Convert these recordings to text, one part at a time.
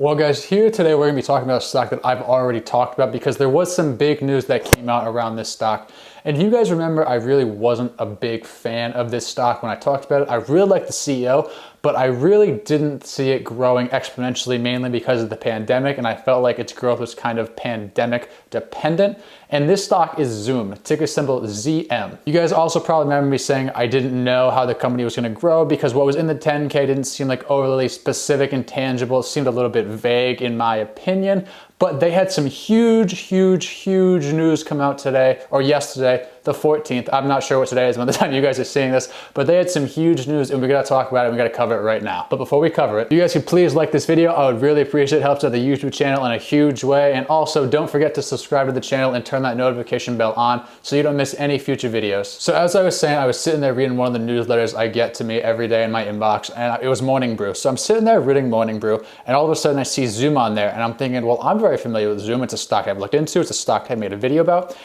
Well guys, here today we're going to be talking about a stock that I've already talked about because there was some big news that came out around this stock. And if you guys remember, I really wasn't a big fan of this stock when I talked about it. I really liked the CEO, but I really didn't see it growing exponentially, mainly because of the pandemic, and I felt like its growth was kind of pandemic dependent. And this stock is Zoom, ticker symbol ZM. You guys also probably remember me saying I didn't know how the company was going to grow because what was in the 10K didn't seem like overly specific and tangible. It seemed a little bit vague in my opinion, but they had some huge news come out today, or yesterday, the 14th. I'm not sure what today is by the time you guys are seeing this, but they had some huge news and we gotta talk about it and we gotta cover it right now. But before we cover it, you guys could please like this video. I would really appreciate it. It helps out the YouTube channel in a huge way. And also don't forget to subscribe to the channel and turn that notification bell on so you don't miss any future videos. So as I was saying, I was sitting there reading one of the newsletters I get to me every day in my inbox, and it was Morning Brew. So I'm sitting there reading Morning Brew and all of a sudden I see Zoom on there and I'm thinking, well, I'm very familiar with Zoom. It's a stock I've looked into. It's a stock I made a video about.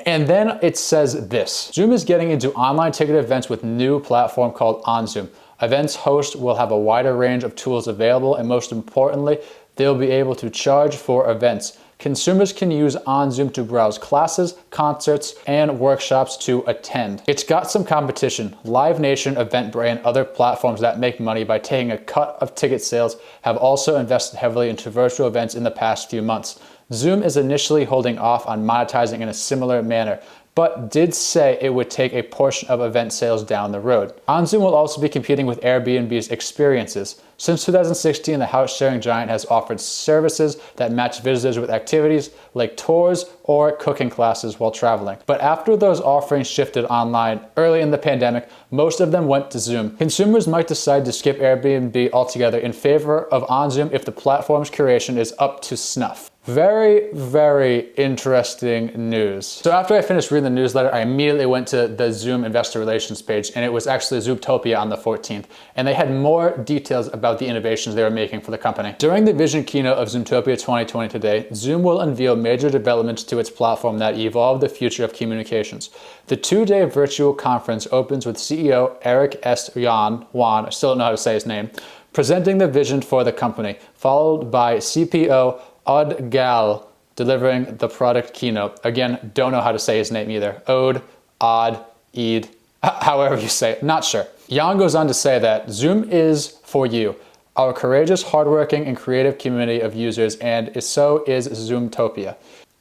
And then it says this: Zoom is getting into online ticket events with new platform called OnZoom. Events hosts will have a wider range of tools available, and most importantly, they'll be able to charge for events. Consumers can use OnZoom to browse classes, concerts, and workshops to attend. It's got some competition. Live Nation, Eventbrite, and other platforms that make money by taking a cut of ticket sales have also invested heavily into virtual events in the past few months. Zoom is initially holding off on monetizing in a similar manner, but did say it would take a portion of event sales down the road. OnZoom will also be competing with Airbnb's experiences. Since 2016, the house-sharing giant has offered services that match visitors with activities like tours or cooking classes while traveling. But after those offerings shifted online early in the pandemic, most of them went to Zoom. Consumers might decide to skip Airbnb altogether in favor of OnZoom if the platform's curation is up to snuff. Very interesting news. So after I finished reading the newsletter, I immediately went to the Zoom investor relations page, and it was actually Zoomtopia on the 14th. And they had more details about the innovations they were making for the company. During the vision keynote of Zoomtopia 2020 today, Zoom will unveil major developments to its platform that evolve the future of communications. The two-day virtual conference opens with CEO Eric S. Yuan, I still don't know how to say his name, presenting the vision for the company, followed by CPO Od Gal delivering the product keynote. Again, don't know how to say his name either. Od, Odd, Eid, however you say it, not sure. Jan goes on to say that Zoom is for you, our courageous, hardworking, and creative community of users, and so is Zoomtopia.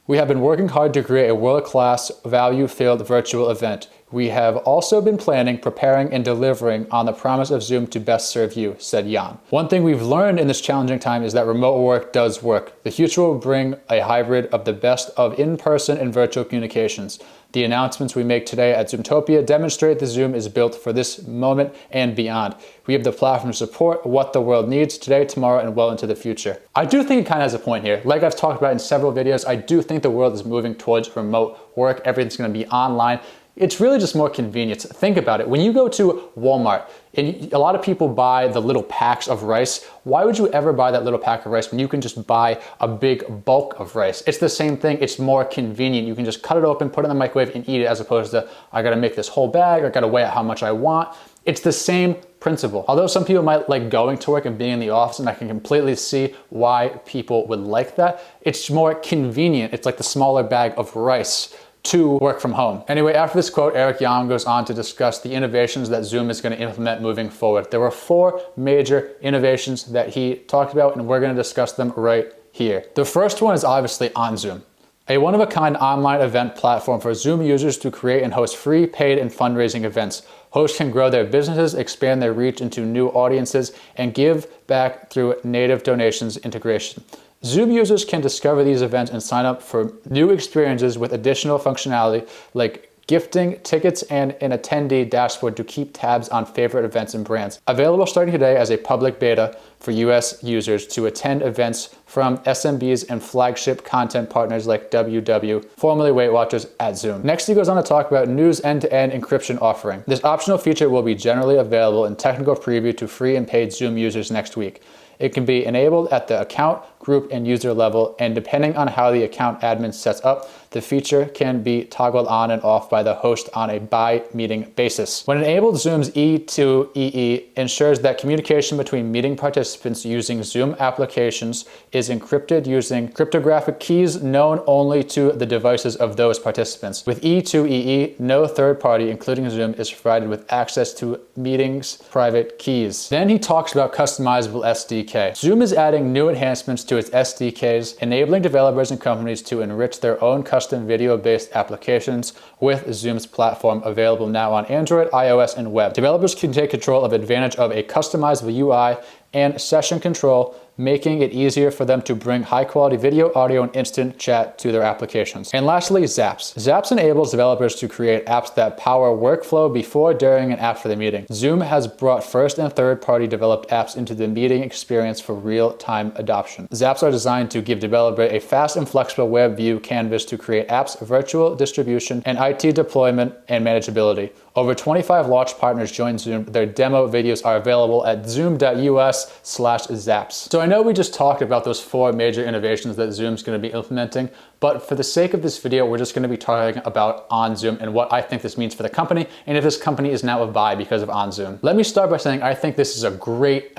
We have been working hard to create a world-class, value-filled virtual event. We have also been planning, preparing, and delivering on the promise of Zoom to best serve you, said Jan. One thing we've learned in this challenging time is that remote work does work. The future will bring a hybrid of the best of in-person and virtual communications. The announcements we make today at Zoomtopia demonstrate that Zoom is built for this moment and beyond. We have the platform to support what the world needs today, tomorrow, and well into the future. I do think it kind of has a point here. Like I've talked about in several videos, I do think the world is moving towards remote work. Everything's going to be online. It's really just more convenience. Think about it. When you go to Walmart, and a lot of people buy the little packs of rice, why would you ever buy that little pack of rice when you can just buy a big bulk of rice? It's the same thing. It's more convenient. You can just cut it open, put it in the microwave, and eat it, as opposed to, I gotta make this whole bag, or I gotta weigh out how much I want. It's the same principle. Although some people might like going to work and being in the office, and I can completely see why people would like that, it's more convenient. It's like the smaller bag of rice to work from home. Anyway, after this quote, Eric Yuan goes on to discuss the innovations that Zoom is going to implement moving forward. There were 4 major innovations that he talked about, and we're going to discuss them right here. The first one is obviously OnZoom, a one-of-a-kind online event platform for Zoom users to create and host free, paid, and fundraising events. Hosts can grow their businesses, expand their reach into new audiences, and give back through native donations integration. Zoom users can discover these events and sign up for new experiences with additional functionality like gifting, tickets, and an attendee dashboard to keep tabs on favorite events and brands. Available starting today as a public beta for US users to attend events from SMBs and flagship content partners like WW, formerly Weight Watchers, at Zoom. Next, he goes on to talk about News end-to-end encryption offering. This optional feature will be generally available in technical preview to free and paid Zoom users next week. It can be enabled at the account, group, and user level, and depending on how the account admin sets up, the feature can be toggled on and off by the host on a by-meeting basis. When enabled, Zoom's E2EE ensures that communication between meeting participants using Zoom applications is encrypted using cryptographic keys known only to the devices of those participants. With E2EE, no third party, including Zoom, is provided with access to meetings' private keys. Then he talks about Customizable Sdk. Zoom is adding new enhancements to its SDKs, enabling developers and companies to enrich their own custom video-based applications with Zoom's platform, available now on Android, iOS, and web. Developers can take control of advantage of a customizable UI and session control, making it easier for them to bring high-quality video, audio, and instant chat to their applications. And lastly, Zaps. Zaps enables developers to create apps that power workflow before, during, and after the meeting. Zoom has brought first and third-party developed apps into the meeting experience for real-time adoption. Zaps are designed to give developers a fast and flexible web view canvas to create apps, virtual distribution, and IT deployment and manageability. Over 25 launch partners joined Zoom. Their demo videos are available at zoom.us/Zaps. So I know we just talked about those 4 major innovations that Zoom's going to be implementing, but for the sake of this video, we're just going to be talking about on Zoom and what I think this means for the company, and if this company is now a buy because of on Zoom. Let me start by saying I think this is a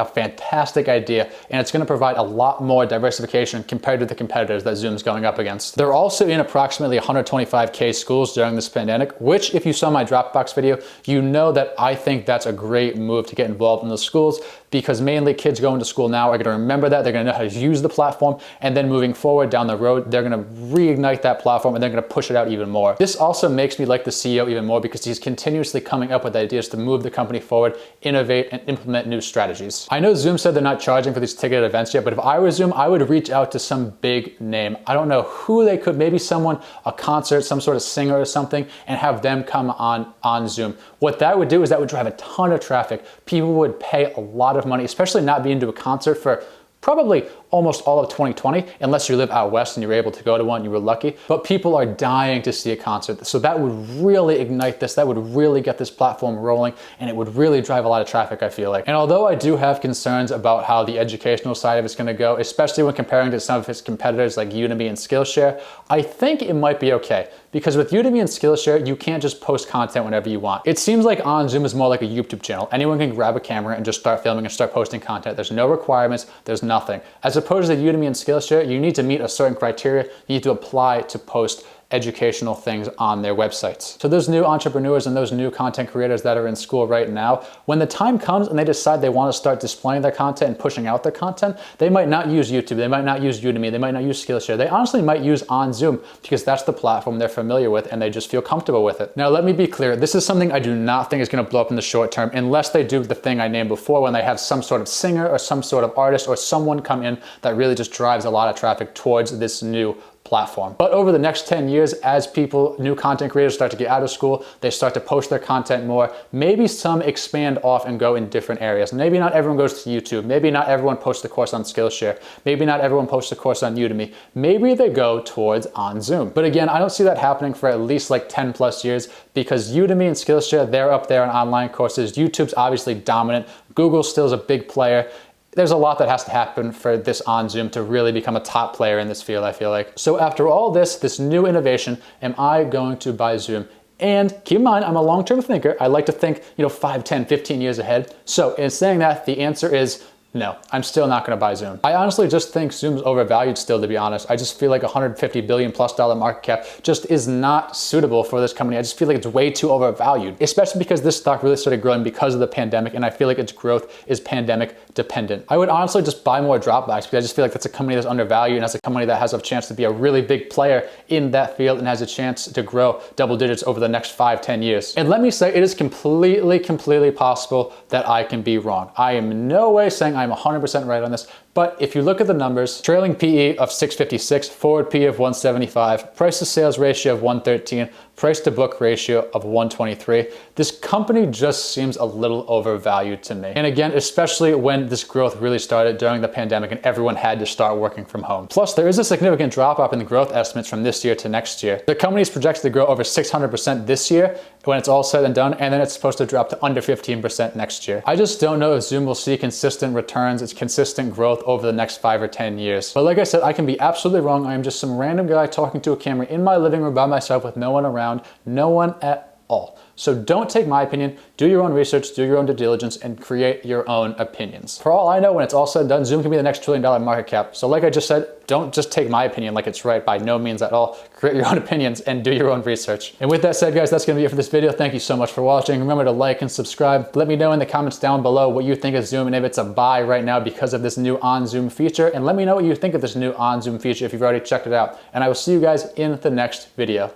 fantastic idea, and it's going to provide a lot more diversification compared to the competitors that Zoom's going up against. They're also in approximately 125K schools during this pandemic, which, if you saw my Dropbox video, you know that I think that's a great move to get involved in those schools, because mainly kids going to school now are going to remember that, they're going to know how to use the platform, and then moving forward down the road, they're going to reignite that platform and they're going to push it out even more. This also makes me like the CEO even more, because he's continuously coming up with ideas to move the company forward, innovate, and implement new strategies. I know Zoom said they're not charging for these ticketed events yet, but if I were Zoom, I would reach out to some big name. I don't know who they could, maybe someone, a concert, some sort of singer or something, and have them come on Zoom. What that would do is that would drive a ton of traffic. People would pay a lot of money, especially not being to a concert for probably almost all of 2020, unless you live out west and you're able to go to one, you were lucky. But people are dying to see a concert. So that would really ignite this. That would really get this platform rolling, and it would really drive a lot of traffic, I feel like. And although I do have concerns about how the educational side of it's gonna go, especially when comparing to some of its competitors like Udemy and Skillshare, I think it might be okay. Because with Udemy and Skillshare, you can't just post content whenever you want. It seems like on Zoom is more like a YouTube channel. Anyone can grab a camera and just start filming and start posting content. There's no requirements, there's nothing. As opposed to Udemy and Skillshare, you need to meet a certain criteria. You need to apply to post educational things on their websites. So those new entrepreneurs and those new content creators that are in school right now, when the time comes and they decide they want to start displaying their content and pushing out their content, they might not use YouTube, they might not use Udemy, they might not use Skillshare. They honestly might use on Zoom, because that's the platform they're familiar with and they just feel comfortable with it. Now, let me be clear, this is something I do not think is going to blow up in the short term, unless they do the thing I named before, when they have some sort of singer or some sort of artist or someone come in that really just drives a lot of traffic towards this new platform. But over the next 10 years, as new content creators start to get out of school, they start to post their content more, maybe some expand off and go in different areas. Maybe not everyone goes to YouTube. Maybe not everyone posts a course on Skillshare. Maybe not everyone posts a course on Udemy. Maybe they go towards on Zoom. But again, I don't see that happening for at least like 10 plus years, because Udemy and Skillshare, they're up there in online courses. YouTube's obviously dominant. Google still is a big player. There's a lot that has to happen for this on Zoom to really become a top player in this field, I feel like. So after all this new innovation, am I going to buy Zoom? And keep in mind, I'm a long-term thinker. I like to think, 5, 10, 15 years ahead. So in saying that, the answer is no, I'm still not going to buy Zoom. I honestly just think Zoom's overvalued still, to be honest. I just feel like $150 billion plus market cap just is not suitable for this company. I just feel like it's way too overvalued, especially because this stock really started growing because of the pandemic, and I feel like its growth is pandemic dependent. I would honestly just buy more Dropbox, because I just feel like that's a company that's undervalued, and that's a company that has a chance to be a really big player in that field and has a chance to grow double digits over the next 5, 10 years. And let me say, it is completely possible that I can be wrong. I am in no way saying I'm 100% right on this, but if you look at the numbers, trailing PE of 656, forward PE of 175, price to sales ratio of 113, price to book ratio of 123, this company just seems a little overvalued to me. And again, especially when this growth really started during the pandemic and everyone had to start working from home. Plus, there is a significant drop off in the growth estimates from this year to next year. The company is projected to grow over 600% this year, when it's all said and done, and then it's supposed to drop to under 15% next year. I just don't know if Zoom will see consistent returns, it's consistent growth over the next 5 or 10 years. But like I said, I can be absolutely wrong. I am just some random guy talking to a camera in my living room by myself with no one around, no one at all. So don't take my opinion, do your own research, do your own due diligence, and create your own opinions. For all I know, when it's all said and done, Zoom can be the next $1 trillion market cap. So like I just said, don't just take my opinion like it's right, by no means at all. Create your own opinions and do your own research. And with that said, guys, that's gonna be it for this video. Thank you so much for watching. Remember to like and subscribe. Let me know in the comments down below what you think of Zoom and if it's a buy right now because of this new on Zoom feature. And let me know what you think of this new on Zoom feature if you've already checked it out. And I will see you guys in the next video.